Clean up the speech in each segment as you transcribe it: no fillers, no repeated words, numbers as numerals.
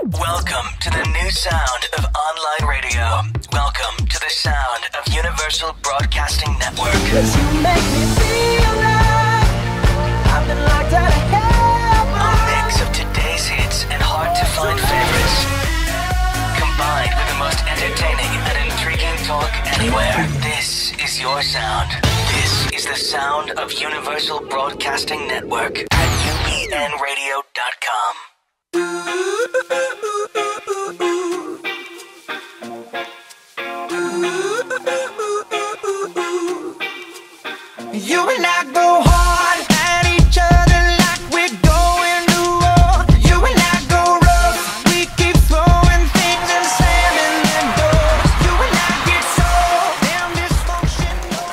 Welcome to the new sound of online radio. Welcome to the sound of Universal Broadcasting Network. 'Cause you make me feel like I've been locked out of hell. A mix of today's hits and hard-to-find favorites, combined with the most entertaining and intriguing talk anywhere. This is your sound. This is the sound of Universal Broadcasting Network at UPNradio.com. You and I go hard at each other like we're going to war. You and I go rough. We keep throwing things and slamming them doors. You and I get so damn dysfunctional.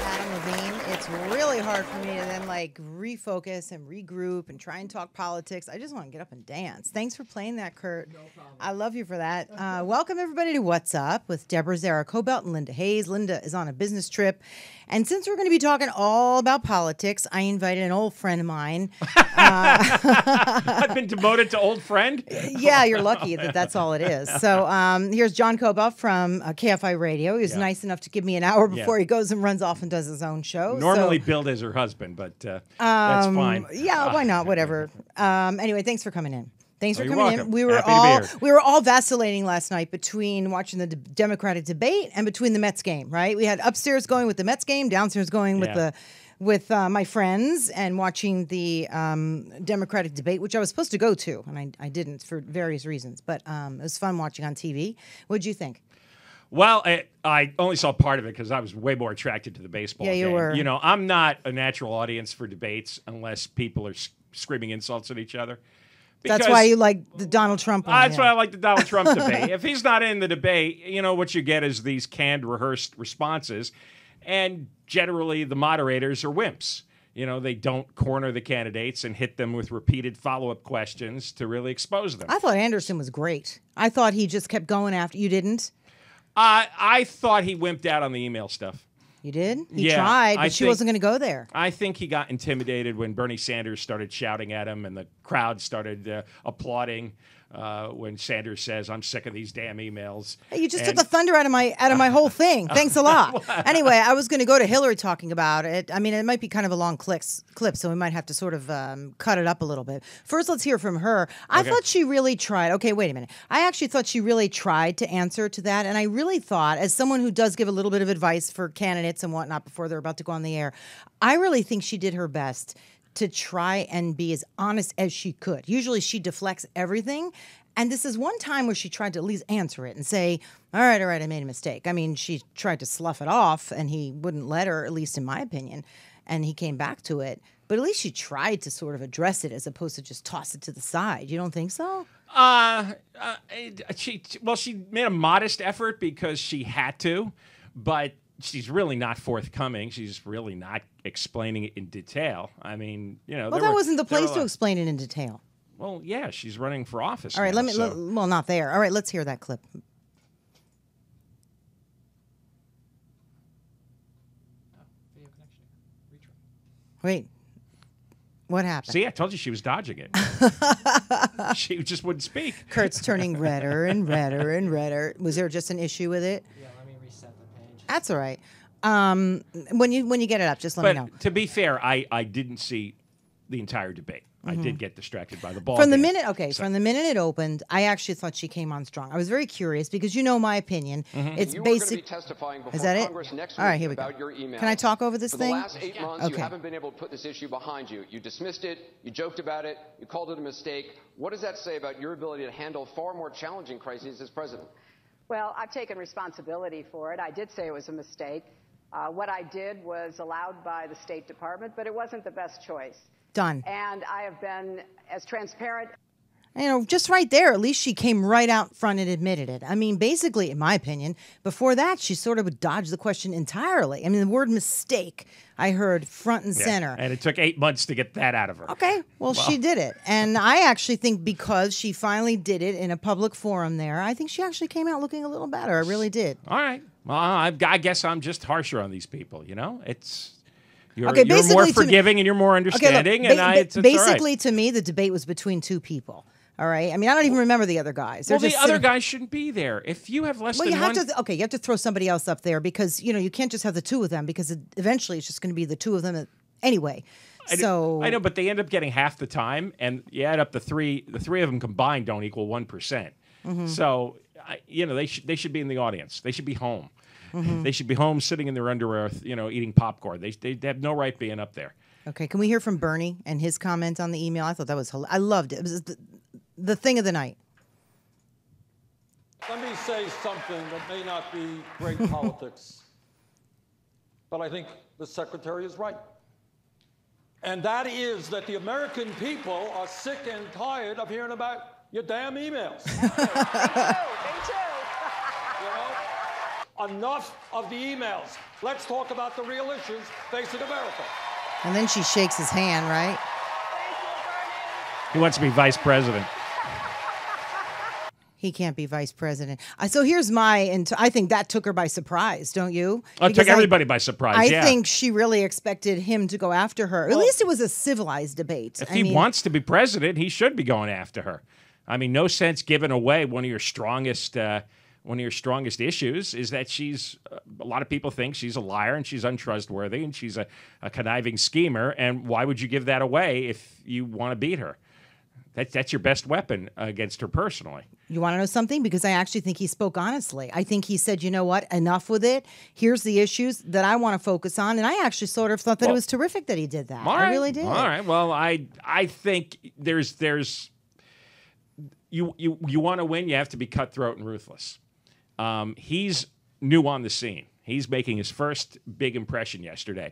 Adam Levine, it's really hard for me to then refocus and regroup and try and talk politics. I just want to get up and dance. Thanks for playing that, Kurt. No problem. I love you for that. Welcome everybody to What's Up with Deborah Zara, Kobylt and Linda Hayes. Linda is on a business trip. And since we're going to be talking all about politics, I invited an old friend of mine. I've been demoted to old friend? Yeah, you're lucky that that's all it is. So here's John Kobylt from KFI Radio. He was nice enough to give me an hour before he goes and runs off and does his own show. Normally billed as her husband, but that's fine. Yeah, why not? Whatever. Anyway, thanks for coming in. Thanks for coming welcome. in. We were all vacillating last night between watching the Democratic debate and between the Mets game, right? We had upstairs going with the Mets game, downstairs going with my friends and watching the Democratic debate, which I was supposed to go to, and I didn't for various reasons. But it was fun watching on TV. What did you think? Well, I only saw part of it because I was way more attracted to the baseball game. Yeah, you were. You know, I'm not a natural audience for debates unless people are screaming insults at each other. That's why you like the Donald Trump one. That's why I like the Donald Trump debate. If he's not in the debate, you know, what you get is these canned, rehearsed responses. And generally, the moderators are wimps. You know, they don't corner the candidates and hit them with repeated follow-up questions to really expose them. I thought Anderson was great. I thought he just kept going after. You didn't? I thought he wimped out on the email stuff. You did? He tried, but she wasn't going to go there. I think he got intimidated when Bernie Sanders started shouting at him and the crowd started applauding when Sanders says, "I'm sick of these damn emails." Hey, you just took the thunder out of my whole thing. Thanks a lot. Anyway, I was going to go to Hillary talking about it. I mean, it might be kind of a long clip, so we might have to sort of cut it up a little bit. First, let's hear from her. I thought she really tried. Okay, wait a minute. I actually thought she really tried to answer to that, and I really thought, as someone who does give a little bit of advice for candidates and whatnot before they're about to go on the air, I really think she did her best to try and be as honest as she could. Usually she deflects everything. And this is one time where she tried to at least answer it and say, all right, I made a mistake. I mean, she tried to slough it off and he wouldn't let her, at least in my opinion. And he came back to it. But at least she tried to sort of address it as opposed to just toss it to the side. You don't think so? She made a modest effort because she had to, but she's really not forthcoming. She's really not explaining it in detail. I mean, you know. Well, that wasn't the place to explain it in detail. Well, yeah, she's running for office. All right, now, well, not there. All right, let's hear that clip. Wait. What happened? See, I told you she was dodging it. She just wouldn't speak. Kurt's turning redder and redder and redder. Was there just an issue with it? Yeah, let me reset the page. That's all right. When you get it up, just let me know. To be fair, I didn't see the entire debate. I did get distracted by the ball. From the minute it opened, I actually thought she came on strong. I was very curious because you know my opinion. It's basic. Is that it? All right, here we go. Can I talk over this thing? For the last 8 months, you haven't been able to put this issue behind you. You dismissed it. You joked about it. You called it a mistake. What does that say about your ability to handle far more challenging crises as president? Well, I've taken responsibility for it. I did say it was a mistake. What I did was allowed by the State Department, but it wasn't the best choice. Done. And I have been as transparent. You know, just right there, at least she came right out front and admitted it. I mean, basically, in my opinion, before that, she sort of would dodge the question entirely. I mean, the word mistake, I heard front and center. And it took 8 months to get that out of her. Okay, well, she did it. And I actually think because she finally did it in a public forum there, I think she actually came out looking a little better. I really did. All right. Well, I guess I'm just harsher on these people, you know? You're Okay, more forgiving and you're more understanding. Okay, look, and it's basically, all right. to me, the debate was between two people. All right. I mean, I don't even remember the other guys. They're Well, the just other sitting- guys shouldn't be there. If you have less Well, than you have one... to. Okay, you have to throw somebody else up there because you can't just have the two of them because eventually it's just going to be the two of them anyway. I know, but they end up getting half the time, and you add up the three of them combined don't equal 1%. So, they should be in the audience. They should be home. They should be home sitting in their underwear, eating popcorn. They have no right being up there. Okay, can we hear from Bernie and his comment on the email? I thought that was I loved it. It was the thing of the night. Let me say something that may not be great politics, but I think the secretary is right. And that is that the American people are sick and tired of hearing about your damn emails. Me too. Enough of the emails. Let's talk about the real issues facing America. And then she shakes his hand, right? He wants to be vice president. He can't be vice president. So here's I think that took her by surprise, don't you? Oh, it took everybody by surprise, I think she really expected him to go after her. At least it was a civilized debate. If he wants to be president, he should be going after her. I mean, no sense giving away one of your strongest issues is that she's, a lot of people think she's a liar and she's untrustworthy and she's a conniving schemer. And why would you give that away if you want to beat her? That's your best weapon against her personally. You want to know something? Because I actually think he spoke honestly. I think he said, you know what, enough with it. Here's the issues that I want to focus on. And I actually sort of thought that it was terrific that he did that. I really did. All right. Well, I think you want to win, you have to be cutthroat and ruthless. He's new on the scene. He's making his first big impression yesterday.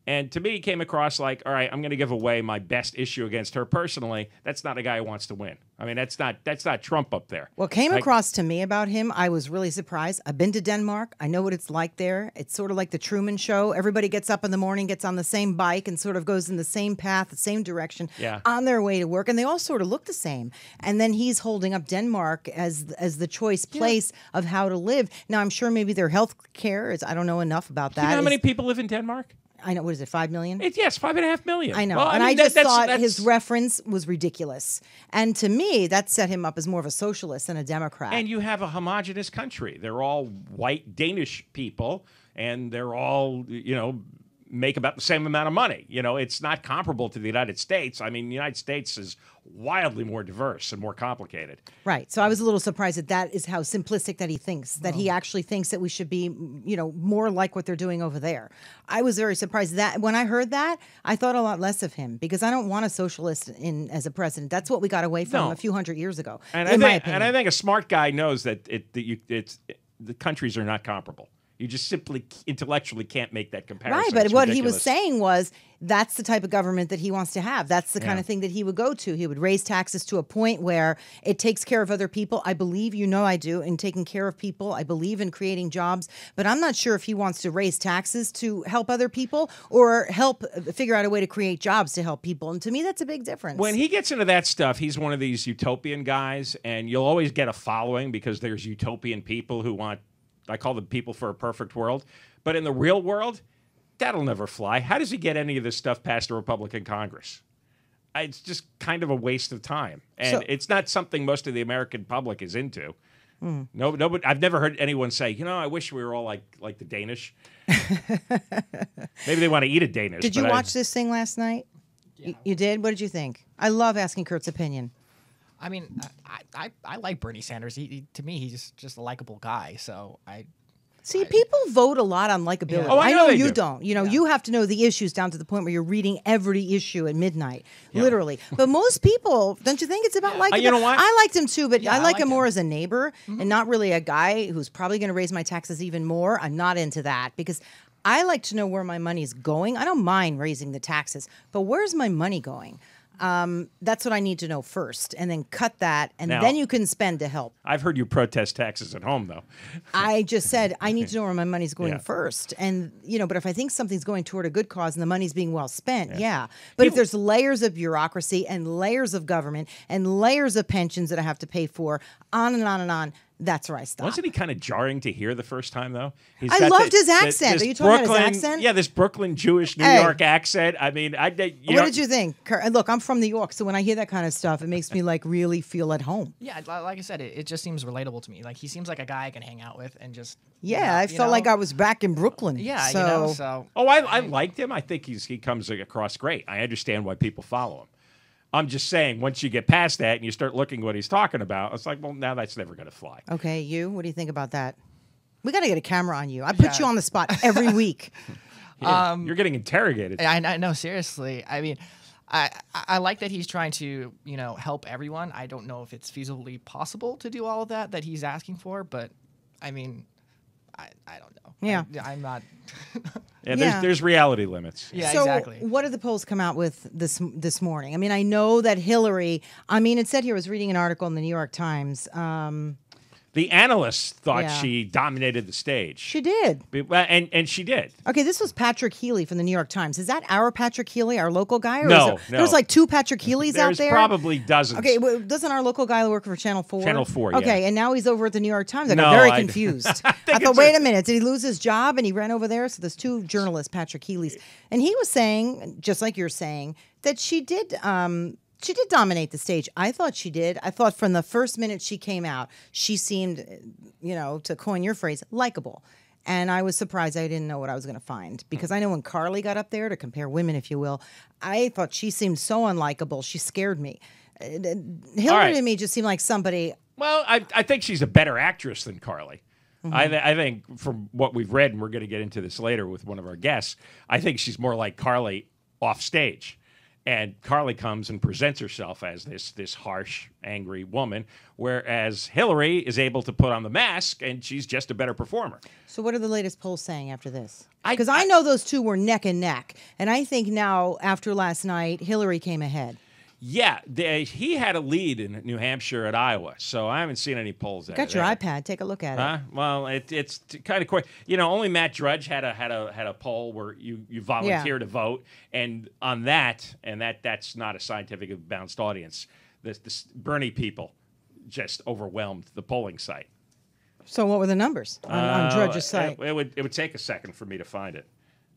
And to me, he came across like, all right, I'm going to give away my best issue against her personally. That's not a guy who wants to win. I mean, that's not Trump up there. What came across to me about him, I was really surprised. I've been to Denmark. I know what it's like there. It's sort of like the Truman Show. Everybody gets up in the morning, gets on the same bike, and sort of goes in the same path, the same direction, on their way to work. And they all sort of look the same. And then he's holding up Denmark as the choice place of how to live. Now, I'm sure maybe their health care is, I don't know enough about that. Do you know how many people live in Denmark? I know, what is it, 5 million? Yes, 5.5 million. I know. Well, and I just thought his reference was ridiculous. And to me, that set him up as more of a socialist than a Democrat. And you have a homogenous country. They're all white Danish people, and they're all, make about the same amount of money. It's not comparable to the United States. I mean, the United States is wildly more diverse and more complicated. Right. So I was a little surprised that is how simplistic that he thinks, that he actually thinks that we should be, more like what they're doing over there. I was very surprised that when I heard that, I thought a lot less of him because I don't want a socialist as a president. That's what we got away from a few hundred years ago, in my opinion. And I think a smart guy knows that the countries are not comparable. You just simply intellectually can't make that comparison. Right, but what he was saying was that's the type of government that he wants to have. That's the kind of thing that he would go to. He would raise taxes to a point where it takes care of other people. I believe, I do, in taking care of people. I believe in creating jobs. But I'm not sure if he wants to raise taxes to help other people or help figure out a way to create jobs to help people. And to me, that's a big difference. When he gets into that stuff, he's one of these utopian guys. And you'll always get a following because there's utopian people who want, I call them people for a perfect world. But in the real world, that'll never fly. How does he get any of this stuff past a Republican Congress? It's just kind of a waste of time. And it's not something most of the American public is into. Nobody, I've never heard anyone say, I wish we were all like the Danish. Maybe they want to eat a Danish. Did you watch this thing last night? Yeah. You did? What did you think? I love asking Kurt's opinion. I mean, I like Bernie Sanders. To me, he's just a likable guy. So See, people vote a lot on likability. Yeah. Oh, I know know you don't. You have to know the issues down to the point where you're reading every issue at midnight, literally. But most people, don't you think it's about likability? You know what? I liked him too, but I like him more as a neighbor and not really a guy who's probably going to raise my taxes even more. I'm not into that because I like to know where my money's going. I don't mind raising the taxes, but where's my money going? That's what I need to know first, and then cut that, and then you can spend to help. I've heard you protest taxes at home, though. I just said I need to know where my money's going first, and but if I think something's going toward a good cause and the money's being well spent, But if there's layers of bureaucracy and layers of government and layers of pensions that I have to pay for, on and on and on. That's where I stopped. Wasn't he kind of jarring to hear the first time, though? I loved his accent. Are you talking about his accent? Yeah, this Brooklyn Jewish New York accent. I mean, what did you think? Look, I'm from New York, so when I hear that kind of stuff, it makes me like really feel at home. Yeah, like I said, it just seems relatable to me. Like he seems like a guy I can hang out with and just. Yeah, I felt like I was back in Brooklyn. Yeah, so. Oh, I liked him. I think he comes across great. I understand why people follow him. I'm just saying, once you get past that and you start looking what he's talking about, it's like, well, now that's never going to fly. Okay, what do you think about that? We got to get a camera on you. I put you on the spot every week. You're getting interrogated. I know, seriously. I mean, I like that he's trying to, help everyone. I don't know if it's feasibly possible to do all of that he's asking for, but I mean, I don't know. Yeah. I'm not. There's reality limits. Yeah, so exactly. What did the polls come out with this morning? I mean, I know that Hillary. I mean, it said here I was reading an article in the New York Times. The analysts thought she dominated the stage. She did. And she did. Okay, this was Patrick Healy from the New York Times. Is that our Patrick Healy, our local guy? Or No. There's like two Patrick Healys out there? There's probably dozens. Okay, well, doesn't our local guy work for Channel 4? Channel 4, yeah. Okay, and now he's over at the New York Times. I got very confused. I thought, wait a minute, did he lose his job and he ran over there? So there's two journalists, Patrick Healy's. And he was saying, just like you're saying, that she did dominate the stage. I thought she did. I thought from the first minute she came out, she seemed, to coin your phrase, likable. And I was surprised I didn't know what I was going to find. Because I know when Carly got up there to compare women, if you will, I thought she seemed so unlikable. She scared me. Hillary to me just seemed like somebody. Well, I think she's a better actress than Carly. Mm-hmm. I think from what we've read, and we're going to get into this later with one of our guests, I think she's more like Carly off stage. And Carly comes and presents herself as this harsh, angry woman, whereas Hillary is able to put on the mask, and she's just a better performer. So what are the latest polls saying after this? Because I know those two were neck and neck, and I think now, after last night, Hillary came ahead. Yeah, he had a lead in New Hampshire at Iowa, so I haven't seen any polls. Got your iPad? Take a look at it. Well, it's kind of quick. Only Matt Drudge had a poll where you volunteer to vote, and on that's not a scientifically balanced audience. This Bernie people just overwhelmed the polling site. So what were the numbers on Drudge's site? It would take a second for me to find it.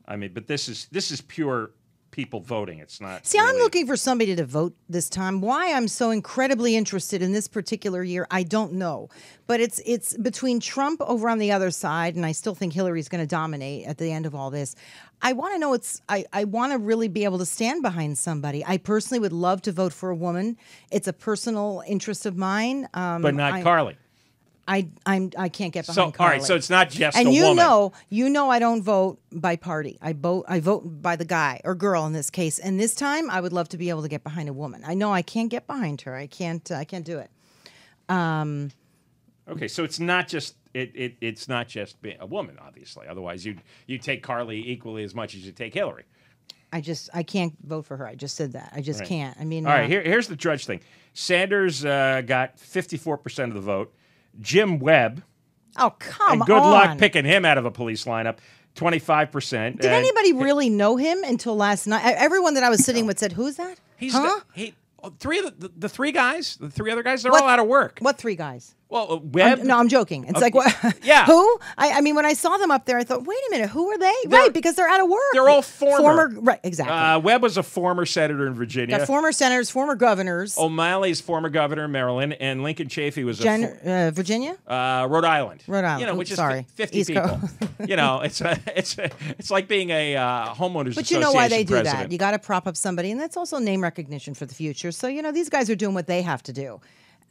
I mean, but this is pure people voting. It's not. See, I'm looking for somebody to vote this time. Why I'm so incredibly interested in this particular year, I don't know. But it's between Trump over on the other side, and I still think Hillary's going to dominate at the end of all this. I want to know I want to really be able to stand behind somebody. I personally would love to vote for a woman. It's a personal interest of mine. But not Carly. I can't get behind Carly. All right, so it's not just and a woman. you know I don't vote by party. I vote by the guy or girl in this case. And this time I would love to be able to get behind a woman. I know I can't get behind her. I can't do it. Okay, so it's not just it's not just being a woman, obviously. Otherwise you take Carly equally as much as you take Hillary. I can't vote for her. I just said that. I just can't. I mean, all right. Here's the Drudge thing. Sanders got 54% of the vote. Jim Webb. Oh, come on. And good luck picking him out of a police lineup. 25%. Did anybody really know him until last night? Everyone that I was sitting with said, "Who's that?" The three other guys, they're all out of work. What three guys? Well, Webb. I'm joking. It's like, what? Yeah. Who? I mean, when I saw them up there, I thought, wait a minute, who are they? Right, because they're out of work. They're all former. Right, exactly. Webb was a former senator in Virginia. Got former senators, former governors. O'Malley's former governor of Maryland, and Lincoln Chafee was Virginia? Rhode Island. Rhode Island. Which is 50 East people. Coast. It's like being a homeowners association But you know why they do president. that. You got to prop up somebody, and that's also name recognition for the future. So, these guys are doing what they have to do.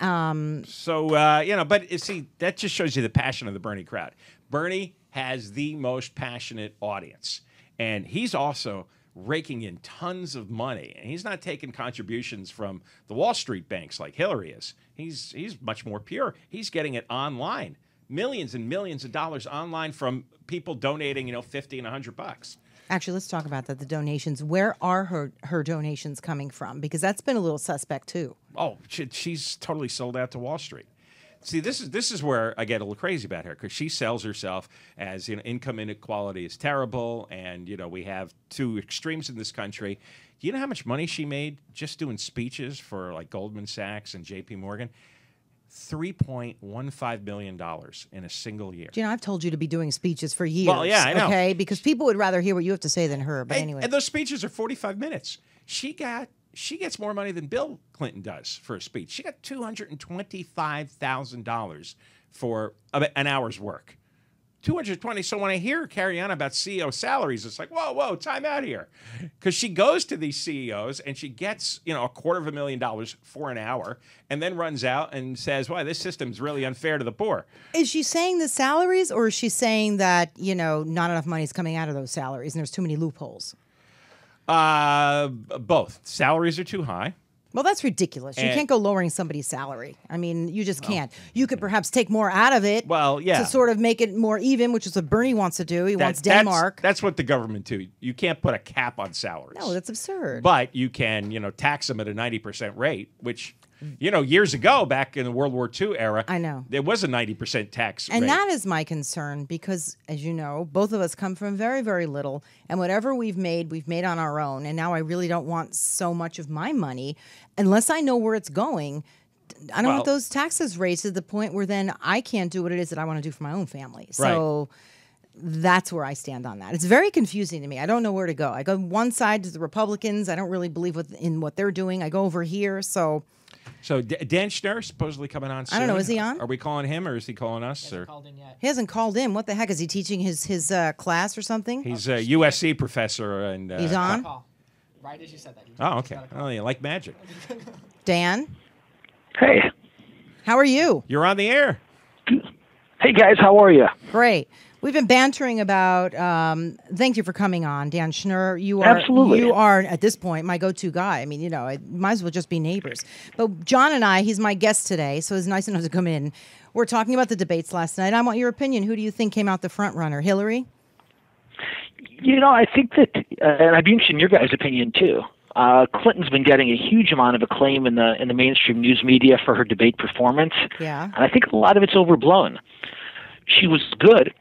But see, that just shows you the passion of the Bernie crowd. Bernie has the most passionate audience, and he's also raking in tons of money, and he's not taking contributions from the Wall Street banks like Hillary is. He's much more pure. He's getting it online, millions and millions of dollars online from people donating, $50 and $100. Actually, let's talk about that. The donations. Where are her donations coming from? Because that's been a little suspect too. Oh, she's totally sold out to Wall Street. See, this is where I get a little crazy about her, because she sells herself as income inequality is terrible, and we have two extremes in this country. Do you know how much money she made just doing speeches for like Goldman Sachs and J.P. Morgan? $3.15 million in a single year. You know, I've told you to be doing speeches for years. Well, yeah, I know. Okay, because people would rather hear what you have to say than her. But anyway, and those speeches are 45 minutes. She gets more money than Bill Clinton does for a speech. She got $225,000 for an hour's work. 220. So when I hear her carry on about CEO salaries, it's like, whoa, time out here. Because she goes to these CEOs and she gets, $250,000 for an hour and then runs out and says, well, this system's really unfair to the poor. is she saying the salaries, or is she saying that, not enough money is coming out of those salaries and there's too many loopholes? Both. Salaries are too high. Well, that's ridiculous. You can't go lowering somebody's salary. I mean, you just can't. You could perhaps take more out of it. Well, yeah. To sort of make it more even, which is what Bernie wants to do. He wants Denmark. That's what the government do. You can't put a cap on salaries. No, that's absurd. But you can, tax them at a 90% rate, which, years ago, back in the World War II era, I know. There was a 90% tax And rate. that is my concern because, as you know, both of us come from very, very little. And whatever we've made on our own. And now I really don't want so much of my money unless I know where it's going. I don't want those taxes raised to the point where then I can't do what it is that I want to do for my own family. So that's where I stand on that. It's very confusing to me. I don't know where to go. I go one side to the Republicans. I don't really believe in what they're doing. I go over here. So Dan Schnurr supposedly coming on soon. I don't know. Is he on? Are we calling him or is he calling us? He hasn't called in yet. He hasn't called in. What the heck? Is he teaching his class or something? He's a USC professor. And he's on? Right as you said that. Oh, okay. Oh, you like magic. Dan? Hey. How are you? You're on the air. Hey, guys. How are you? Great. We've been bantering about. Thank you for coming on, Dan Schnurr. You are Absolutely. You are at this point my go-to guy. I mean, I might as well just be neighbors. But John and I, he's my guest today, so it's nice enough to come in. We're talking about the debates last night. I want your opinion. Who do you think came out the front runner? Hillary? I think that, and I'd be interested in your guys' opinion too. Clinton's been getting a huge amount of acclaim in the mainstream news media for her debate performance. Yeah. And I think a lot of it's overblown. She was good.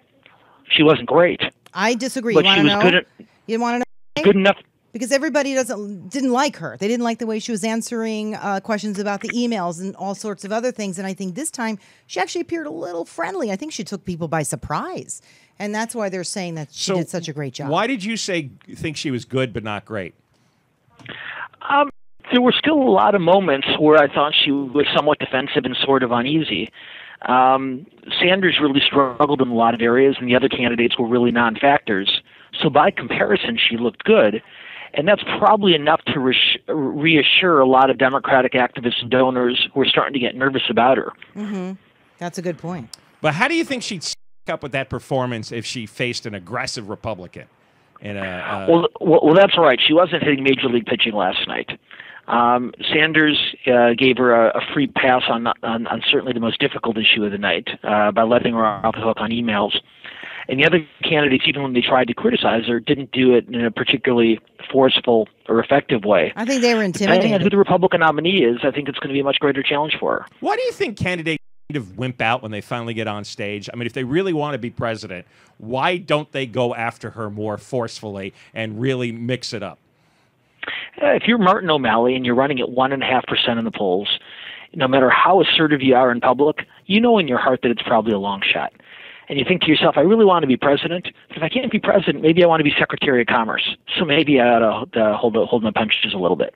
She wasn't great. I disagree. But you want she to was know? good. You want to know? Good enough. Because everybody didn't like her. They didn't like the way she was answering questions about the emails and all sorts of other things. And I think this time she actually appeared a little friendly. I think she took people by surprise. And that's why they're saying that she did such a great job. Why did you think she was good but not great? There were still a lot of moments where I thought she was somewhat defensive and sort of uneasy. Sanders really struggled in a lot of areas, and the other candidates were really non-factors. So by comparison, she looked good. And that's probably enough to reassure a lot of Democratic activists and donors who are starting to get nervous about her. Mm-hmm. That's a good point. But how do you think she'd up with that performance if she faced an aggressive Republican? Well, that's right. She wasn't hitting major league pitching last night. Sanders gave her a free pass on certainly the most difficult issue of the night by letting her off the hook on emails. And the other candidates, even when they tried to criticize her, didn't do it in a particularly forceful or effective way. I think they were intimidated. Depending on who the Republican nominee is, I think it's going to be a much greater challenge for her. Why do you think candidates kind of wimp out when they finally get on stage? I mean, if they really want to be president, why don't they go after her more forcefully and really mix it up? If you're Martin O'Malley and you're running at 1.5% in the polls, no matter how assertive you are in public, you know in your heart that it's probably a long shot. And you think to yourself, I really want to be president. But if I can't be president, maybe I want to be Secretary of Commerce. So maybe I ought to hold my punches a little bit.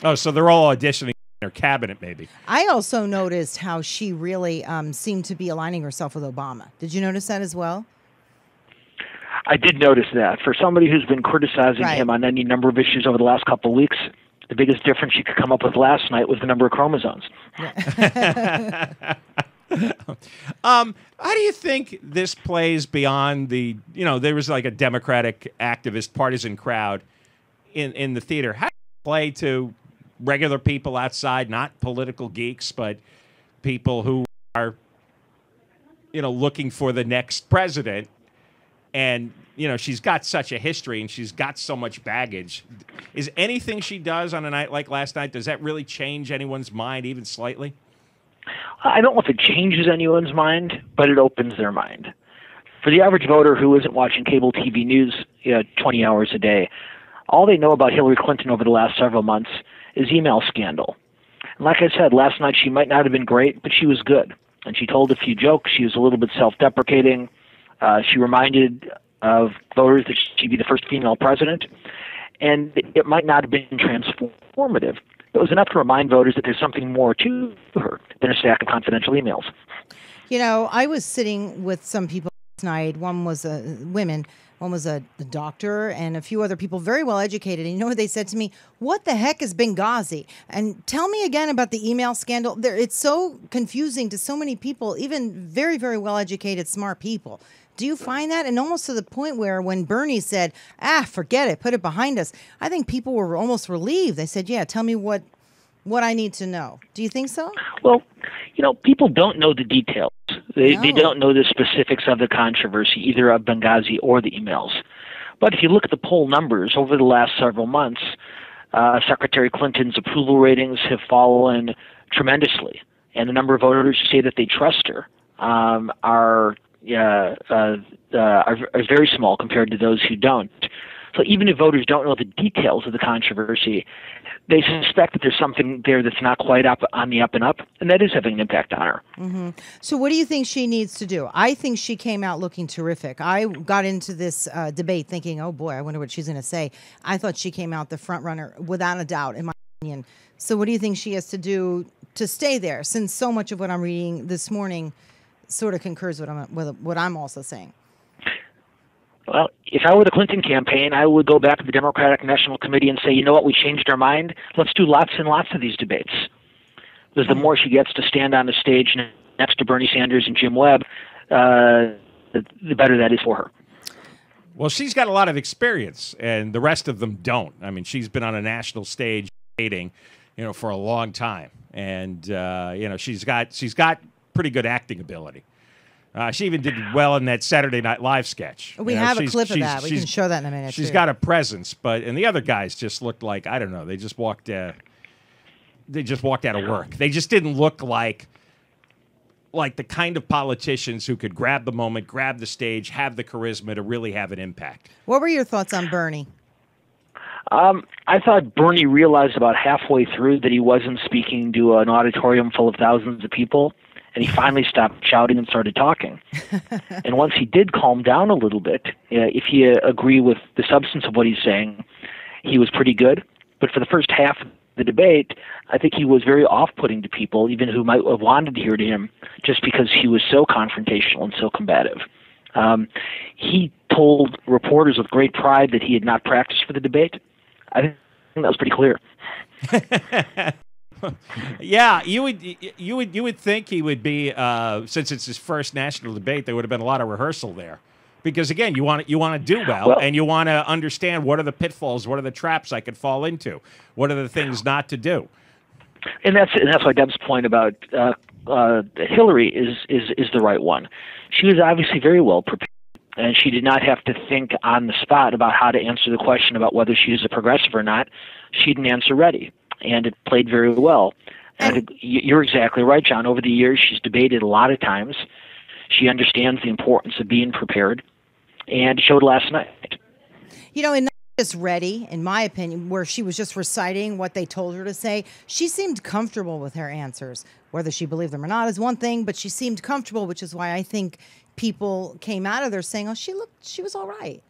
Oh, so they're all auditioning in their cabinet, maybe. I also noticed how she really seemed to be aligning herself with Obama. Did you notice that as well? I did notice that. For somebody who's been criticizing him on any number of issues over the last couple of weeks, the biggest difference you could come up with last night was the number of chromosomes. How do you think this plays beyond the, there was like a Democratic activist partisan crowd in the theater. How do you play to regular people outside, not political geeks, but people who are, looking for the next president? And, she's got such a history and she's got so much baggage. Is anything she does on a night like last night, does that really change anyone's mind even slightly? I don't know if it changes anyone's mind, but it opens their mind. For the average voter who isn't watching cable TV news 20 hours a day, all they know about Hillary Clinton over the last several months is email scandal. And like I said, last night she might not have been great, but she was good. And she told a few jokes. She was a little bit self-deprecating. She reminded of voters that she'd be the first female president. And it might not have been transformative. It was enough to remind voters that there's something more to her than a stack of confidential emails. You know, I was sitting with some people last night. One was women. One was a doctor and a few other people, very well educated. And you know what they said to me? What the heck is Benghazi? And tell me again about the email scandal. It's so confusing to so many people, even very, very well educated, smart people. Do you find that? And almost to the point where when Bernie said, forget it, put it behind us, I think people were almost relieved. They said, yeah, tell me what I need to know. Do you think so? Well, people don't know the details. They don't know the specifics of the controversy, either of Benghazi or the emails. But if you look at the poll numbers over the last several months, Secretary Clinton's approval ratings have fallen tremendously. And the number of voters who say that they trust her are very small compared to those who don't. So even if voters don't know the details of the controversy, they suspect that there's something there that's not quite up on the up and up, and that is having an impact on her. Mm-hmm. So what do you think she needs to do? I think she came out looking terrific. I got into this debate thinking, oh boy, I wonder what she's going to say. I thought she came out the front runner without a doubt, in my opinion. So what do you think she has to do to stay there, since so much of what I'm reading this morning sort of concurs with what I'm also saying? Well, if I were the Clinton campaign, I would go back to the Democratic National Committee and say, you know what, we changed our mind. Let's do lots and lots of these debates. Because the more she gets to stand on the stage next to Bernie Sanders and Jim Webb, the better that is for her. Well, she's got a lot of experience, and the rest of them don't. I mean, she's been on a national stage debating, for a long time. And, she's got pretty good acting ability. She even did well in that Saturday Night Live sketch. We have a clip of that. We can show that in a minute. She's got a presence, and the other guys just looked like, I don't know, they just walked out of work. They just didn't look like the kind of politicians who could grab the moment, grab the stage, have the charisma to really have an impact. What were your thoughts on Bernie? I thought Bernie realized about halfway through that he wasn't speaking to an auditorium full of thousands of people. And he finally stopped shouting and started talking. And once he did calm down a little bit, if you agree with the substance of what he's saying, he was pretty good. But for the first half of the debate, I think he was very off-putting to people, even who might have wanted to hear to him, just because he was so confrontational and so combative. He told reporters with great pride that he had not practiced for the debate. I think that was pretty clear. Yeah, you would think he would be, since it's his first national debate, there would have been a lot of rehearsal there, because again, you want to do well, and you want to understand what are the pitfalls, what are the traps I could fall into, what are the things not to do. And that's why Deb's point about Hillary is the right one. She was obviously very well prepared, and she did not have to think on the spot about how to answer the question about whether she was a progressive or not. She had an answer ready. And it played very well. And I think you're exactly right, John. Over the years, she's debated a lot of times. She understands the importance of being prepared, and showed last night. And not just ready, in my opinion, where she was just reciting what they told her to say. She seemed comfortable with her answers. Whether she believed them or not is one thing, but she seemed comfortable, which is why I think people came out of there saying, "Oh, she was all right."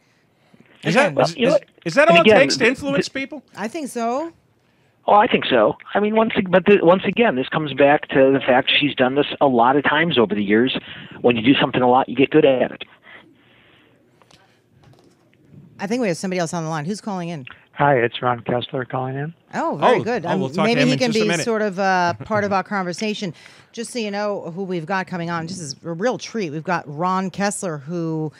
Is that all it takes to influence people? I think so. Oh, I think so. I mean, once again, this comes back to the fact she's done this a lot of times over the years. When you do something a lot, you get good at it. I think we have somebody else on the line. Who's calling in? Hi, it's Ron Kessler calling in. Oh, very good. We'll talk maybe to him he in can just a be minute. sort of part of our conversation. Just so you know who we've got coming on, this is a real treat. We've got Ron Kessler, who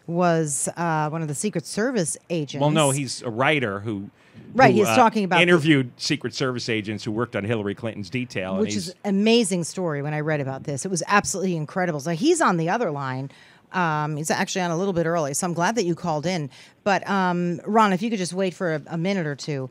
was one of the Secret Service agents. Well, no, he's a writer who he's talking about interviewed Secret Service agents who worked on Hillary Clinton's detail. Which is an amazing story when I read about this. It was absolutely incredible. So he's on the other line. He's actually on a little bit early, so I'm glad that you called in. But, Ron, if you could just wait for a minute or two.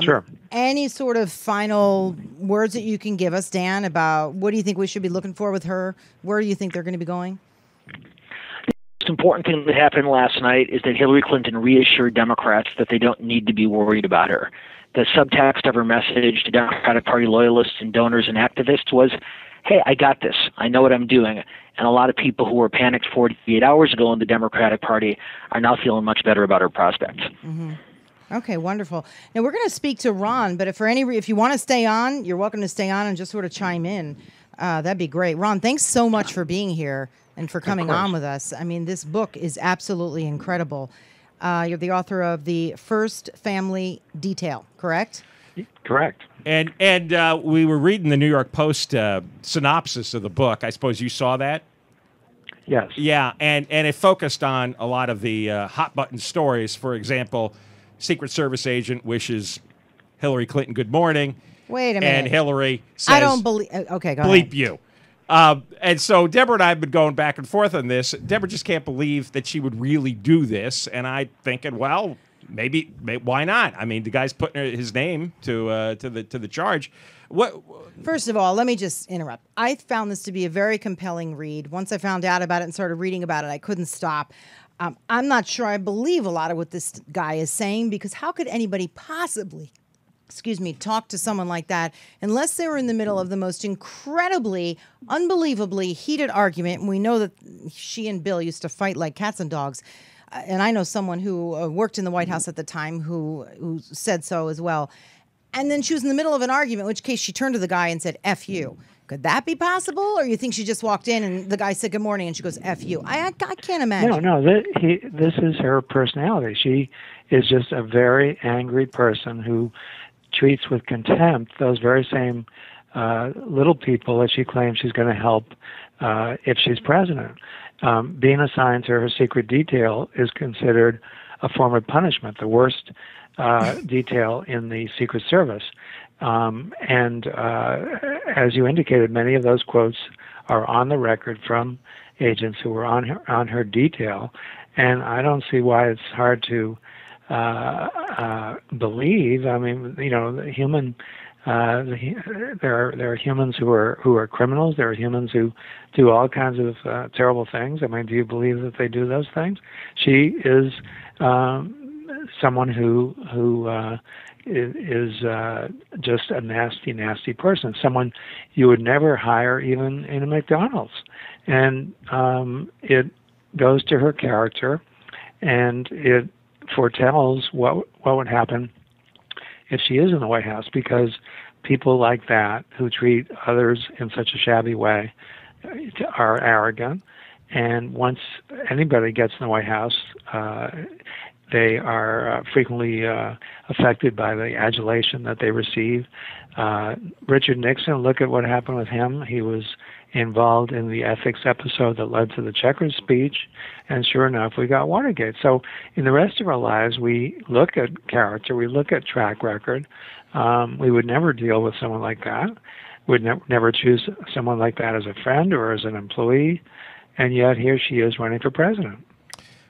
Sure. Any sort of final words that you can give us, Dan, about what do you think we should be looking for with her? Where do you think they're going to be going? The most important thing that happened last night is that Hillary Clinton reassured Democrats that they don't need to be worried about her. the subtext of her message to Democratic Party loyalists and donors and activists was, hey, I got this. I know what I'm doing. And a lot of people who were panicked 48 hours ago in the Democratic Party are now feeling much better about her prospects. Mm-hmm. Okay, wonderful. Now we're going to speak to Ron, but if you want to stay on, you're welcome to stay on and just sort of chime in. That'd be great. Ron, thanks so much for being here and for coming on with us. I mean, this book is absolutely incredible. You're the author of The First Family Detail, correct? Correct. And we were reading the New York Post synopsis of the book. I suppose you saw that? Yes. Yeah, and it focused on a lot of the hot-button stories. For example, Secret Service agent wishes Hillary Clinton good morning. Wait a minute. And Hillary says, I don't believe... Okay, go bleep ahead. you. And so Deborah and I have been going back and forth on this. Deborah just can't believe that she would really do this. And I thinking, well, maybe why not? I mean, the guy's putting his name to the charge. What? First of all, let me just interrupt. I found this to be a very compelling read. Once I found out about it and started reading about it, I couldn't stop. I'm not sure I believe a lot of what this guy is saying, because how could anybody possibly, talk to someone like that unless they were in the middle of the most incredibly, unbelievably heated argument? And we know that she and Bill used to fight like cats and dogs. And I know someone who worked in the White House at the time who said so as well. And then she was in the middle of an argument, in which case she turned to the guy and said, F you. Could that be possible? Or you think she just walked in and the guy said good morning and she goes, F you? I can't imagine. No, this is her personality. She is just a very angry person who treats with contempt those very same little people that she claims she's going to help if she's president. Being assigned to her secret detail is considered a form of punishment, the worst detail in the Secret Service. And as you indicated, many of those quotes are on the record from agents who were on her detail, and I don't see why it's hard to believe. I mean, the human. There are humans who are criminals. There are humans who do all kinds of terrible things. I mean, do you believe that they do those things? She is someone who is just a nasty person. Someone you would never hire even in a McDonald's. And it goes to her character, and it foretells what would happen if she is in the White House, because people like that who treat others in such a shabby way are arrogant. And once anybody gets in the White House, they are frequently affected by the adulation that they receive. Richard Nixon, look at what happened with him. He was involved in the ethics episode that led to the Checkers speech, and sure enough, we got Watergate. So in the rest of our lives, we look at character, we look at track record. We would never deal with someone like that. We'd never choose someone like that as a friend or as an employee, and yet here she is running for president.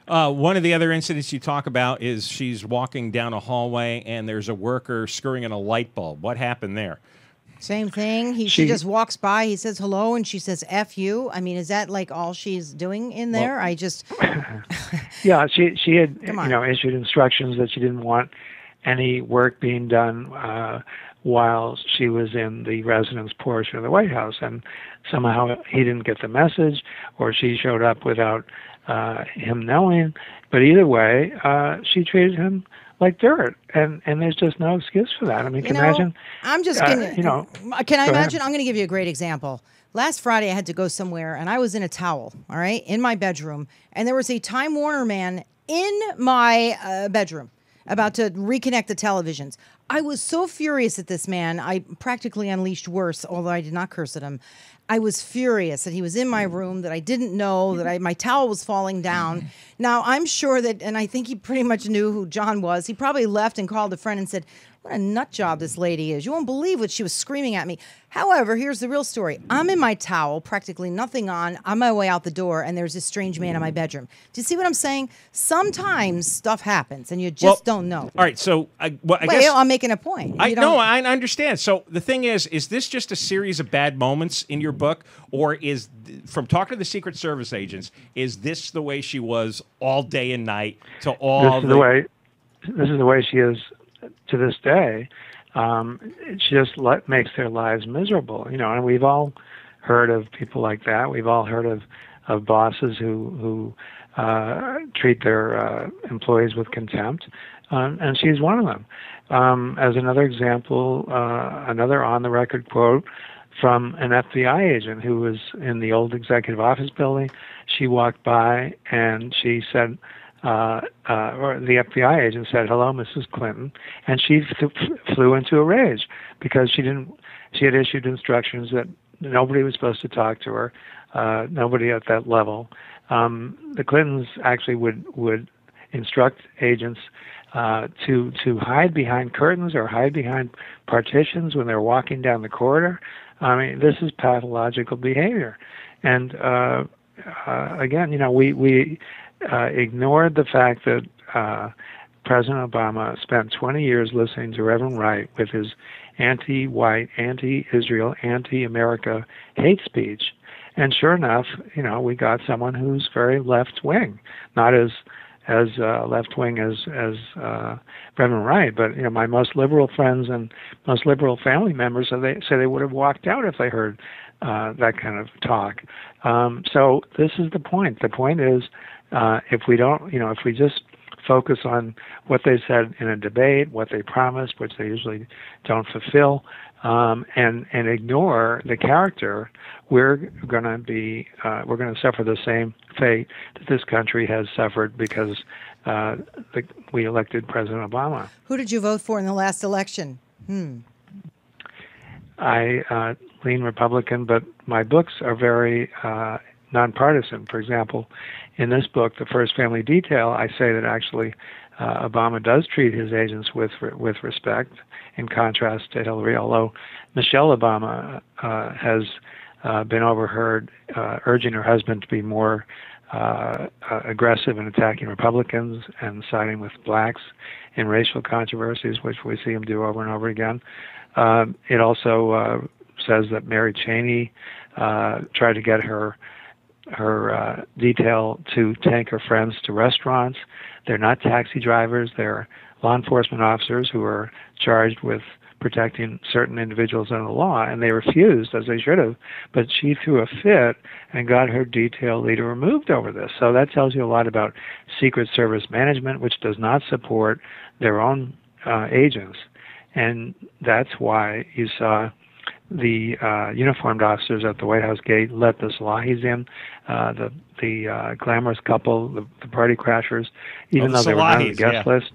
One of the other incidents you talk about is she's walking down a hallway and there's a worker screwing in a light bulb. What happened there? Same thing. She just walks by. He says hello, and she says "F you." I mean, is that like all she's doing in there? Well, I just yeah. She had issued instructions that she didn't want any work being done while she was in the residence portion of the White House, and somehow he didn't get the message, or she showed up without him knowing. But either way, she treated him like dirt, and there's just no excuse for that. I mean, imagine. I'm just gonna. Can I imagine? Ahead. I'm going to give you a great example. Last Friday, I had to go somewhere, and I was in a towel, all right, in my bedroom, and there was a Time Warner man in my bedroom about to reconnect the televisions. I was so furious at this man, I practically unleashed worse, although I did not curse at him. I was furious that he was in my room, that I didn't know, that my towel was falling down. Now, I'm sure that, and I think he pretty much knew who John was. He probably left and called a friend and said, what a nut job this lady is. You won't believe what she was screaming at me. However, here's the real story. I'm in my towel, practically nothing on my way out the door, and there's this strange man in my bedroom. Do you see what I'm saying? Sometimes stuff happens, and you just don't know. All right, so I guess I'm making a point. I understand. So the thing is this just a series of bad moments in your book, or is, from talking to the Secret Service agents, is this the way she was all day and night to all This is the way she is to this day, it just makes their lives miserable. And we've all heard of people like that. We've all heard of bosses who treat their employees with contempt, and she's one of them. As another example, another on-the-record quote from an FBI agent who was in the old executive office building. She walked by and she said, or the FBI agent said, "Hello, Mrs. Clinton," and she flew into a rage because she had issued instructions that nobody was supposed to talk to her, nobody at that level. The Clintons actually would instruct agents to hide behind curtains or hide behind partitions when they're walking down the corridor. I mean, this is pathological behavior. And again, we ignored the fact that President Obama spent 20 years listening to Reverend Wright with his anti-white, anti-Israel, anti-America hate speech. And sure enough, we got someone who's very left-wing, not as left-wing as Reverend Wright, but my most liberal friends and most liberal family members say they would have walked out if they heard that kind of talk. So this is the point. The point is, if we don't, if we just focus on what they said in a debate, what they promised, which they usually don't fulfill, and ignore the character, we're going to suffer the same fate that this country has suffered because we elected President Obama. Who did you vote for in the last election? I lean Republican, but my books are very nonpartisan. For example, in this book, The First Family Detail, I say that actually Obama does treat his agents with respect, in contrast to Hillary, although Michelle Obama has been overheard urging her husband to be more aggressive in attacking Republicans and siding with blacks in racial controversies, which we see him do over and over again. It also says that Mary Cheney tried to get her detail to take her friends to restaurants. They're not taxi drivers. They're law enforcement officers who are charged with protecting certain individuals under the law, and they refused, as they should have, but she threw a fit and got her detail leader removed over this. So that tells you a lot about Secret Service management, which does not support their own agents. And that's why you saw the uniformed officers at the White House gate let the Salahis in, the glamorous couple, the party crashers, even though they were not on the guest list,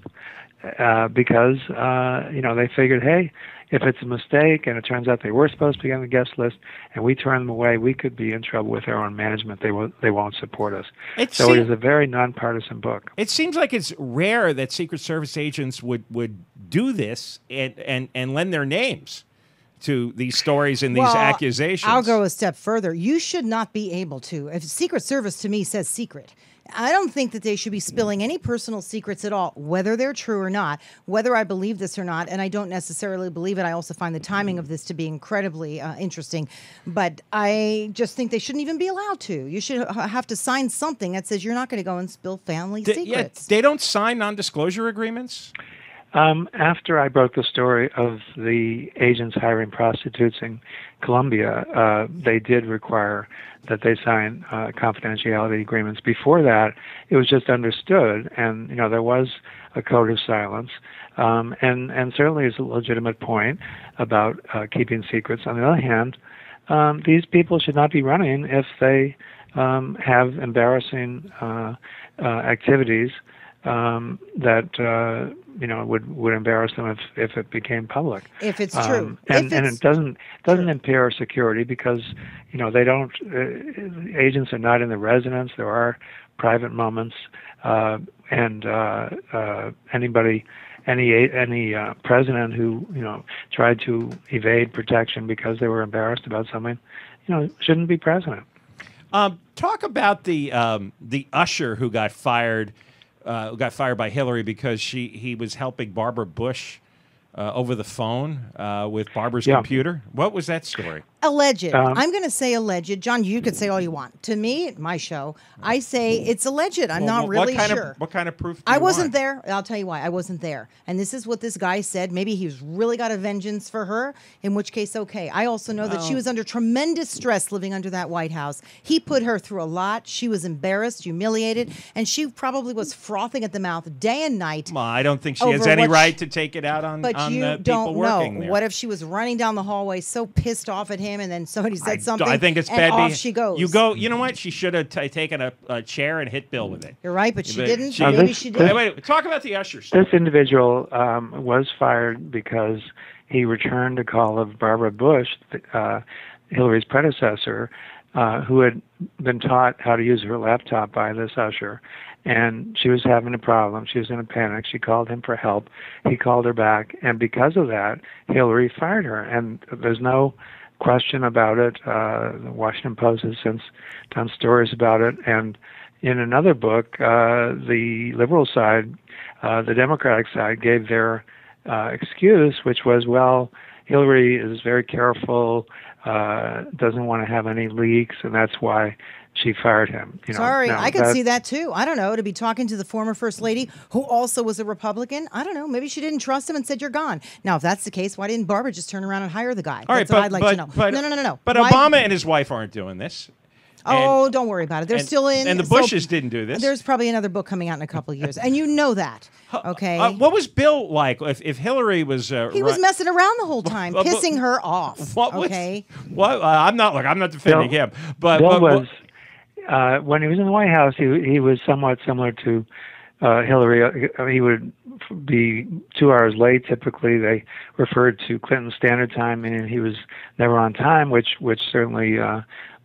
because they figured, hey, if it's a mistake and it turns out they were supposed to be on the guest list and we turn them away, we could be in trouble with our own management. They won't support us. It is a very nonpartisan book. It seems like it's rare that Secret Service agents would do this and lend their names to these stories and these accusations. I'll go a step further. You should not be able to. If Secret Service to me says secret, I don't think that they should be spilling any personal secrets at all, whether they're true or not, whether I believe this or not, and I don't necessarily believe it. I also find the timing of this to be incredibly interesting, but I just think they shouldn't even be allowed to. You should have to sign something that says you're not going to go and spill family secrets. They don't sign non-disclosure agreements? After I broke the story of the agents hiring prostitutes in Colombia, they did require that they sign confidentiality agreements. Before that, it was just understood, and there was a code of silence, and certainly is a legitimate point about keeping secrets. On the other hand, these people should not be running if they have embarrassing activities that would embarrass them if it became public. If it's true, and it doesn't impair security because they don't. Agents are not in the residence. There are private moments, and any president who tried to evade protection because they were embarrassed about something, shouldn't be president. Talk about the usher who got fired. Got fired by Hillary because he was helping Barbara Bush over the phone with Barbara's computer. What was that story? Alleged. I'm going to say alleged. John, you could say all you want. To me, my show, I say it's alleged. I'm not really sure. What kind of proof do I you wasn't want? there. I'll tell you why. I wasn't there. And this is what this guy said. Maybe he's really got a vengeance for her, in which case, okay. I also know that she was under tremendous stress living under that White House. He put her through a lot. She was embarrassed, humiliated, and she probably was frothing at the mouth day and night. Well, I don't think she has any right to take it out on but on you the don't people working know. there. What if she was running down the hallway so pissed off at him, and then somebody said something? I think it's and bad. Off she goes. You know what? She should have taken a chair and hit Bill with it. You're right, but she didn't. No, Maybe this- she this- did. Wait, talk about the Usher stuff. This individual was fired because he returned a call of Barbara Bush, Hillary's predecessor, who had been taught how to use her laptop by this Usher. And she was having a problem. She was in a panic. She called him for help. He called her back. And because of that, Hillary fired her. And there's no question about it. The Washington Post has since done stories about it. And in another book, the liberal side, the Democratic side, gave their excuse, which was, well, Hillary is very careful, doesn't want to have any leaks, and that's why she fired him. Sorry, I could see that too. I don't know, to be talking to the former First Lady, who also was a Republican. I don't know. Maybe she didn't trust him and said, you're gone. Now, if that's the case, why didn't Barbara just turn around and hire the guy? All right, That's what I'd like to know. But, No. But Why- Obama and his wife aren't doing this. Oh, don't worry about it. They're still in. And the Bushes didn't do this. There's probably another book coming out in a couple of years. And you know that. Okay. What was Bill like? If Hillary was, he was messing around the whole time, pissing her off. Okay. I'm not defending him, but Bill was when he was in the White House. He was somewhat similar to Hillary. He would be 2 hours late. Typically, they referred to Clinton Standard Time, and he was never on time, which certainly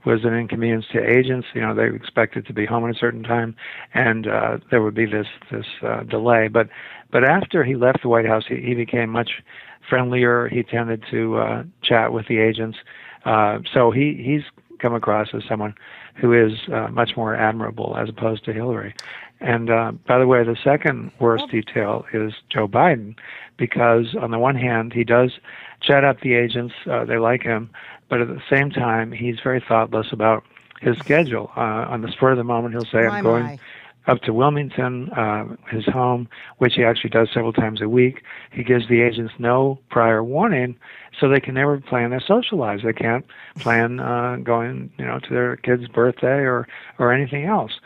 was an inconvenience to agents. They expected to be home at a certain time, and there would be this delay. But after he left the White House, he became much friendlier. He tended to chat with the agents. So he's come across as someone who is much more admirable as opposed to Hillary. And by the way, the second worst detail is Joe Biden, because on the one hand, he does chat up the agents. They like him. But at the same time, he's very thoughtless about his schedule. On the spur of the moment, he'll say, I'm going up to Wilmington, his home, which he actually does several times a week. He gives the agents no prior warning, so they can never plan their social lives. They can't plan going, to their kid's birthday or anything else.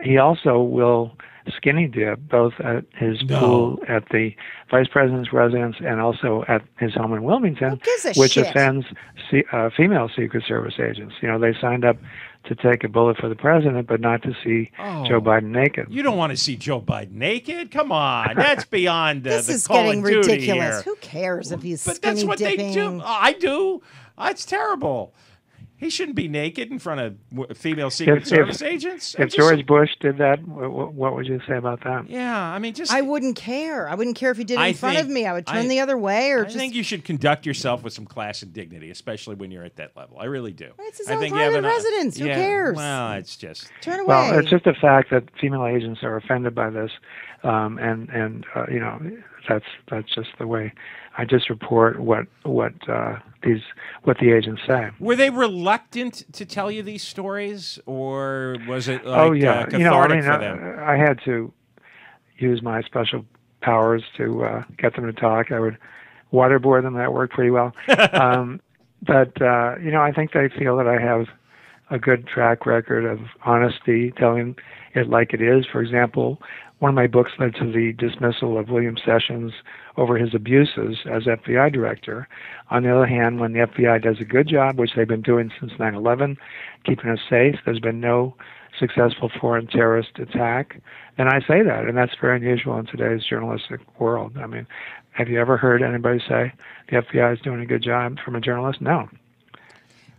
He also will skinny dip both at his pool at the vice president's residence and also at his home in Wilmington, which offends female Secret Service agents. They signed up to take a bullet for the president, but not to see Joe Biden naked. You don't want to see Joe Biden naked? Come on, that's beyond this the is Call getting of Duty ridiculous. here. Who cares if he's But skinny that's what dipping? they do. I do. It's terrible. He shouldn't be naked in front of female Secret Service agents. If George Bush did that, what would you say about that? Yeah, I mean, I wouldn't care. I wouldn't care if he did it in front of me. I would turn the other way, or I think you should conduct yourself with some class and dignity, especially when you're at that level. I really do. It's his own private residence. Who cares? Well, it's just turn away. Well, it's just a fact that female agents are offended by this, and that's just the way. I just report what the agents say. Were they reluctant to tell you these stories, or was it cathartic for them? I had to use my special powers to get them to talk. I would waterboard them. That worked pretty well. But I think they feel that I have a good track record of honesty, telling it like it is. For example, one of my books led to the dismissal of William Sessions over his abuses as FBI director. On the other hand, when the FBI does a good job, which they've been doing since 9/11, keeping us safe, there's been no successful foreign terrorist attack, then I say that, and that's very unusual in today's journalistic world. I mean, have you ever heard anybody say the FBI is doing a good job from a journalist? No.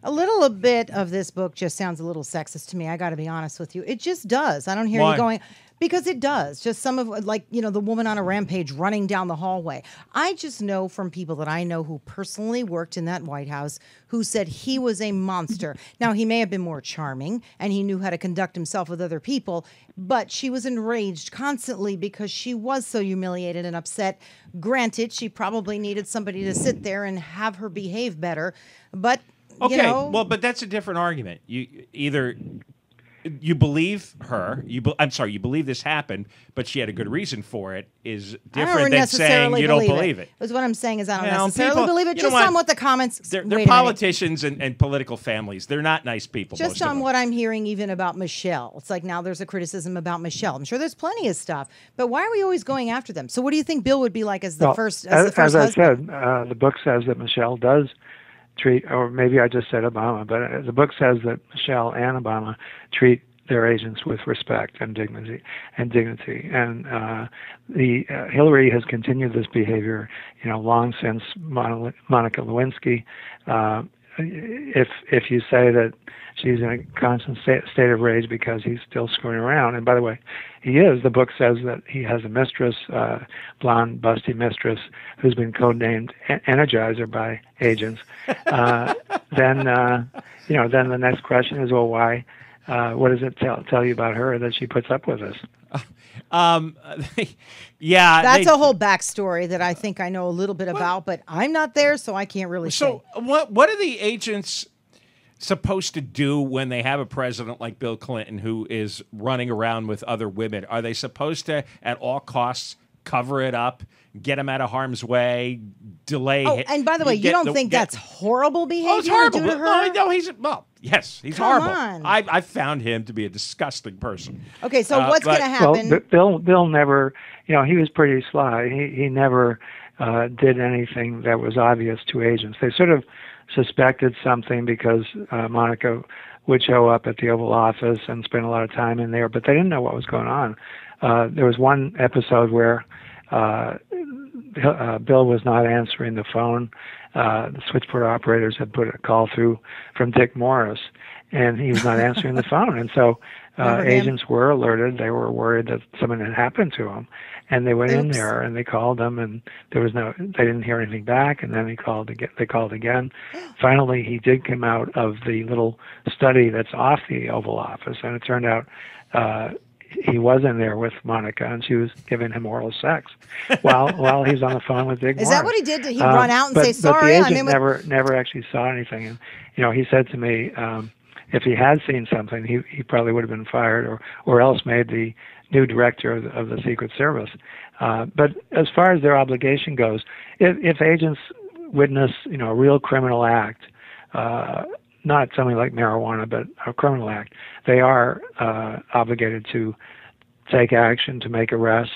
A little bit of this book just sounds a little sexist to me. I got to be honest with you. It just does. I don't hear Why? you going, because it does. Just some of, like, the woman on a rampage running down the hallway. I just know from people that I know who personally worked in that White House who said he was a monster. Now, he may have been more charming and he knew how to conduct himself with other people, but she was enraged constantly because she was so humiliated and upset. Granted, she probably needed somebody to sit there and have her behave better, but Okay, you know, well, but that's a different argument. You believe her. You believe this happened, but she had a good reason for it. Is different than saying you don't believe it. That's what I'm saying is I don't You know, necessarily people- believe it. you know Just on what the comments. They're wait a minute. politicians and political families. They're not nice people. Just most of on them. what I'm hearing, even about Michelle. It's like now there's a criticism about Michelle. I'm sure there's plenty of stuff, but why are we always going after them? So what do you think Bill would be like as the first? As I said, the book says that Michelle does treat, or maybe I just said Obama, but the book says that Michelle and Obama treat their agents with respect and dignity. Hillary has continued this behavior, long since Monica Lewinsky. If you say that she's in a constant state of rage because he's still screwing around, and by the way, he is. The book says that he has a mistress, blonde, busty mistress, who's been codenamed Energizer by agents. Then the next question is, well, why? What does it tell you about her that she puts up with us? Yeah, that's a whole backstory that I think I know a little bit about, but I'm not there, so I can't really say. So what are the agents supposed to do when they have a president like Bill Clinton who is running around with other women? Are they supposed to, at all costs, cover it up, get him out of harm's way, delay? Oh, and by the way, you don't think that's horrible behavior? Oh, it's horrible. To do to her? No, yes, he's Come horrible. on. I found him to be a disgusting person. Okay, so what's going to happen? Well, Bill never, he was pretty sly. He never did anything that was obvious to agents. They sort of suspected something because Monica would show up at the Oval Office and spend a lot of time in there, but they didn't know what was going on. There was one episode where Bill was not answering the phone. The switchboard operators had put a call through from Dick Morris, and he was not answering the phone. And so agents were alerted. They were worried that something had happened to him, and they went in there and they called him, and they didn't hear anything back. And then they called again. Finally, he did come out of the little study that's off the Oval Office, and it turned out he was in there with Monica, and she was giving him oral sex while he's on the phone with Dick Morris. Is that what he did? Did he run out and say sorry? But the agent never actually saw anything. And he said to me, if he had seen something, he probably would have been fired, or else made the new director of the Secret Service. But as far as their obligation goes, if agents witness a real criminal act, not something like marijuana, but a criminal act, they are obligated to take action, to make arrests.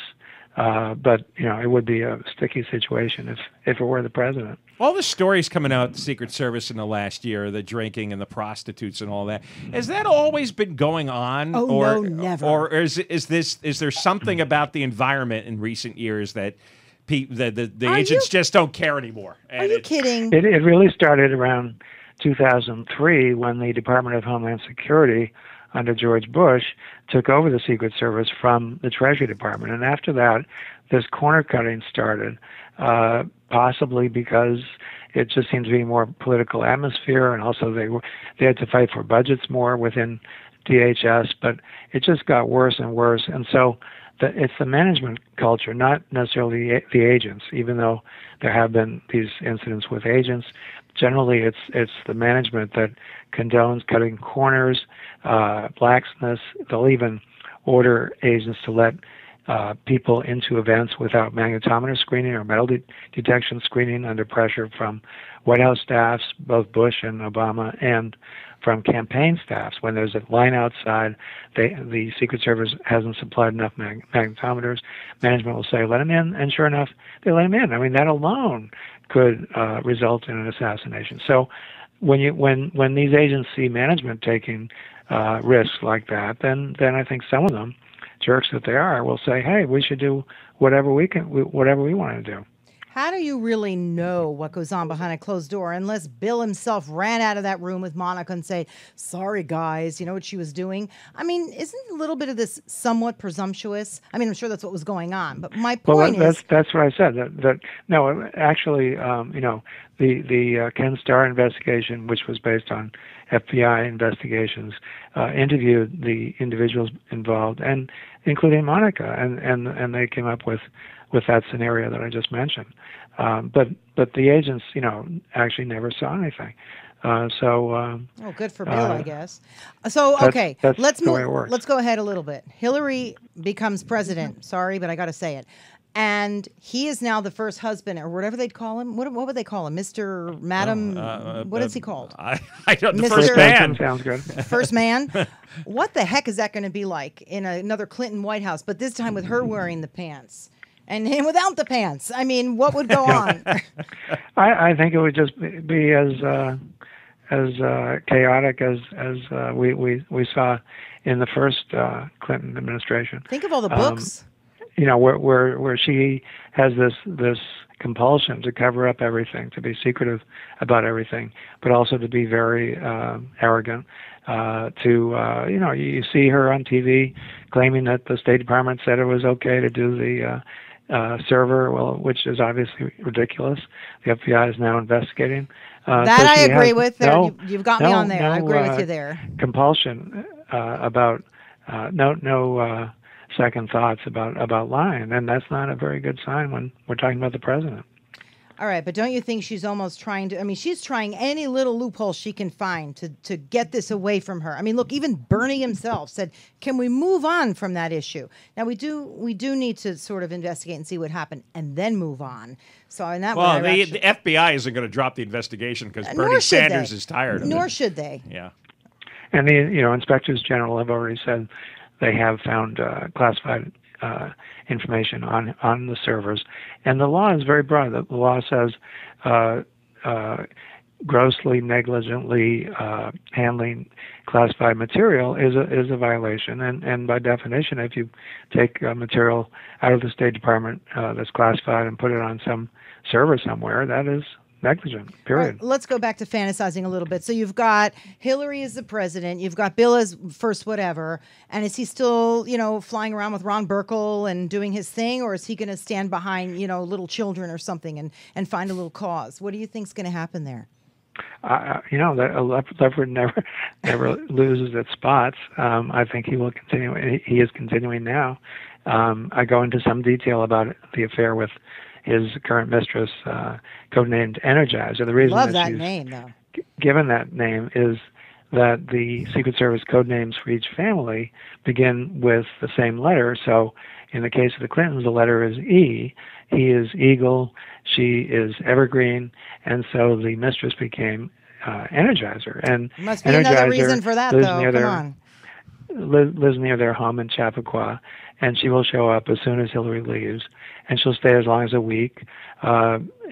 But it would be a sticky situation if it were the president. All the stories coming out of the Secret Service in the last year, the drinking and the prostitutes and all that, has that always been going on? Oh, no, never. Or is there something about the environment in recent years that the agents just don't care anymore? Are you kidding? It really started around 2003 when the Department of Homeland Security under George Bush took over the Secret Service from the Treasury Department. And after that, this corner cutting started, possibly because it just seemed to be more political atmosphere, and also they had to fight for budgets more within DHS, but it just got worse and worse. And so it's the management culture, not necessarily the agents, even though there have been these incidents with agents. Generally, it's the management that condones cutting corners, blacksmiths. They'll even order agents to let people into events without magnetometer screening or metal detection screening under pressure from White House staffs, both Bush and Obama, and from campaign staffs. When there's a line outside, the Secret Service hasn't supplied enough magnetometers. Management will say, let him in, and sure enough, they let him in. I mean, that alone could result in an assassination. So when these agents see management taking risks like that, then I think some of them, jerks that they are, will say, hey, we should do whatever we want to do. How do you really know what goes on behind a closed door unless Bill himself ran out of that room with Monica and say, sorry, guys, you know what she was doing? I mean, isn't a little bit of this somewhat presumptuous? I mean, I'm sure that's what was going on. But my point is... That's what I said. No, actually, the Ken Starr investigation, which was based on FBI investigations, interviewed the individuals involved, and including Monica, and they came up with that scenario that I just mentioned. But the agents, actually never saw anything. Oh, good for Bill, I guess. So, okay, let's move. Let's go ahead a little bit. Hillary becomes president. Sorry, but I got to say it. And he is now the first husband, or whatever they'd call him. What would they call him? Mr. Madam? What is he called? I don't know. Mr. First man. Sounds good. First man? What the heck is that going to be like in another Clinton White House, but this time with her wearing the pants? And him without the pants. I mean, what would go on? I think it would just be as chaotic as we saw in the first Clinton administration. Think of all the books. Where she has this compulsion to cover up everything, to be secretive about everything, but also to be very arrogant. You see her on TV claiming that the State Department said it was okay to do the server, which is obviously ridiculous. The FBI is now investigating. That I agree with. You've got me on there. I agree with you there. Compulsion about no second thoughts about lying, and that's not a very good sign when we're talking about the president. All right, but don't you think she's almost trying to? I mean, she's trying any little loophole she can find to get this away from her. I mean, look, even Bernie himself said, "Can we move on from that issue?" Now we do need to sort of investigate and see what happened, and then move on. So in that way, the FBI isn't going to drop the investigation because Bernie Sanders is tired of it. Nor should they. Yeah. And the inspectors general have already said they have found classified information on the servers, and the law is very broad. The law says grossly negligently handling classified material is a violation, and by definition, if you take material out of the State Department that's classified and put it on some server somewhere, that is negligent, period. Right, let's go back to fantasizing a little bit. So you've got Hillary as the president, you've got Bill as first whatever, and is he still, flying around with Ron Burkle and doing his thing, or is he going to stand behind, little children or something and find a little cause? What do you think's going to happen there? A leopard never loses its spots. I think he will continue. He is continuing now. I go into some detail about the affair with his current mistress, codenamed Energizer. The reason Love that name, though. Given that name is that the Secret Service code names for each family begin with the same letter. So in the case of the Clintons, the letter is E. He is Eagle. She is Evergreen. And so the mistress became Energizer. And must be another reason for that, though. Come on. Lives near their home in Chappaqua, and she will show up as soon as Hillary leaves, and she'll stay as long as a week.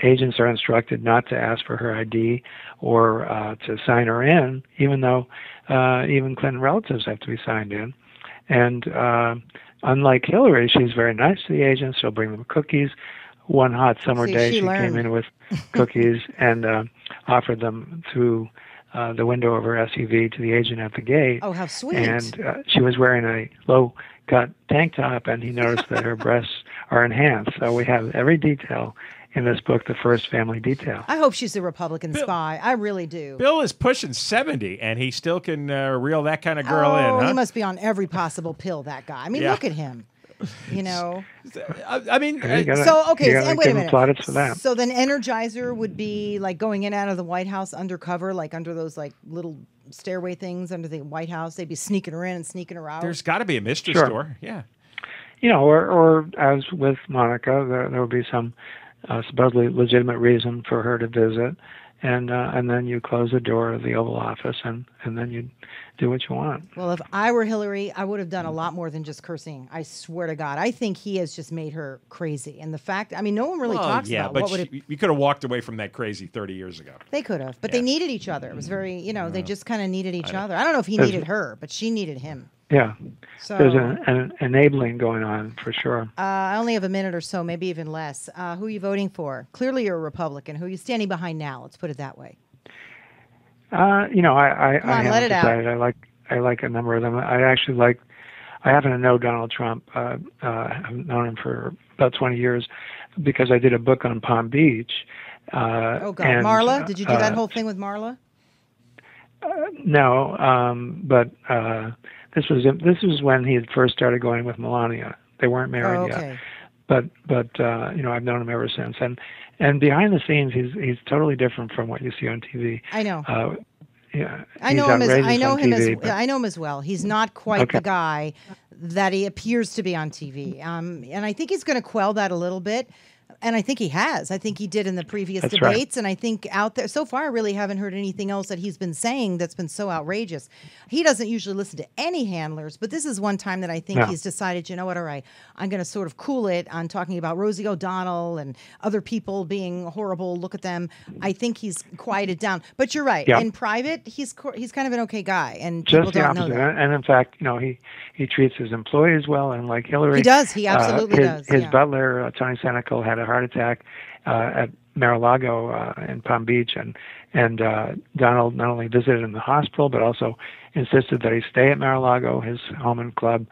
Agents are instructed not to ask for her ID or to sign her in, even though even Clinton relatives have to be signed in. And unlike Hillary, she's very nice to the agents. She'll bring them cookies. One hot summer day, she came in with cookies and offered them through the window of her SUV to the agent at the gate. Oh, how sweet. And she was wearing a low-cut tank top, and he noticed that her breasts are enhanced. So we have every detail in this book, the first family detail. I hope she's a Republican spy. I really do. Bill is pushing 70, and he still can reel that kind of girl in, huh? He must be on every possible pill, that guy. I mean, look at him. I mean, wait a minute. Plaudits for that. So then Energizer would be like going in and out of the White House undercover, like under those like little stairway things under the White House. They'd be sneaking her in and sneaking her out. There's got to be a mistress store. Yeah. Or as with Monica, there would be some supposedly legitimate reason for her to visit. And then you close the door of the Oval Office, and then you do what you want. Well, if I were Hillary, I would have done a lot more than just cursing. I swear to God. I think he has just made her crazy. And the fact, I mean, no one really talks about but what would you could have walked away from that crazy 30 years ago. They could have, but they needed each other. It was very, they just kind of needed each other. I don't know if he needed her, but she needed him. Yeah. So There's an enabling going on for sure. I only have a minute or so, maybe even less. Who are you voting for? Clearly, you're a Republican. Who are you standing behind now? Let's put it that way. I Come on, haven't let it out. decided. I like a number of them. I happen to know Donald Trump. I've known him for about 20 years because I did a book on Palm Beach. Oh God, and, Marla? Did you do that whole thing with Marla? No, but this was when he had first started going with Melania. They weren't married yet. But I've known him ever since. And behind the scenes, he's totally different from what you see on TV. I know. Yeah, I know him TV, I know him as well. He's not quite the guy that he appears to be on TV. And I think he's going to quell that a little bit. And I think he has. I think he did in the previous debates. Right. And I think out there, so far, I really haven't heard anything else that he's been saying that's been so outrageous. He doesn't usually listen to any handlers, but this is one time that I think he's decided, you know what, all right, I'm going to sort of cool it on talking about Rosie O'Donnell and other people being horrible. Look at them. I think he's quieted down. But you're right. Yeah. In private, he's kind of an okay guy. And just people the don't opposite. know that. And in fact, he treats his employees well. And like Hillary. He does. He absolutely does. His butler, Tony Senecal, had a heart attack at Mar-a-Lago in Palm Beach, and Donald not only visited in the hospital but also insisted that he stay at Mar-a-Lago, his home and club,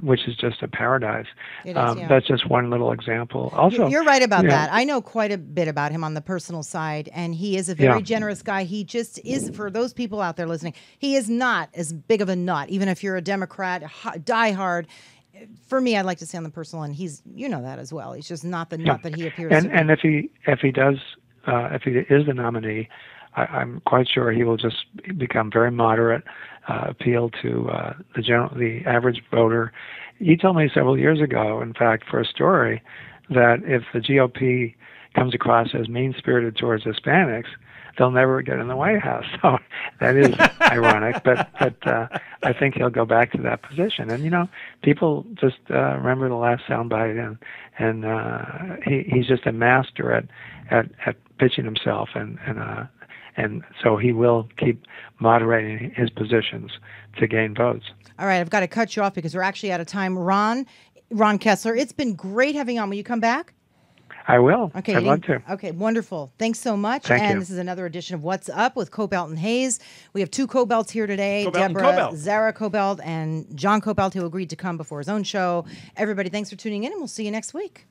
which is just a paradise. It is, That's just one little example. Also, you're right about that. I know quite a bit about him on the personal side, and he is a very generous guy. He just is, for those people out there listening, he is not as big of a nut, even if you're a Democrat, diehard. For me, I'd like to say on the personal end, you know that as well. He's just not the nut that he appears to be. And if he is the nominee, I'm quite sure he will just become very moderate, appeal to the average voter. He told me several years ago, in fact, for a story, that if the GOP comes across as mean-spirited towards Hispanics, they'll never get in the White House. So that is ironic, but I think he'll go back to that position. And people just remember the last soundbite, and he's just a master at pitching himself, and so he will keep moderating his positions to gain votes. All right, I've got to cut you off because we're actually out of time. Ron Kessler, it's been great having you on. Will you come back? I will. Okay, I'd love to. Okay, wonderful. Thanks so much. Thank you. This is another edition of What's Up with Kobylt and Hayes. We have two Kobylts here today, Zara Kobylt and John Kobylt, who agreed to come before his own show. Everybody, thanks for tuning in, and we'll see you next week.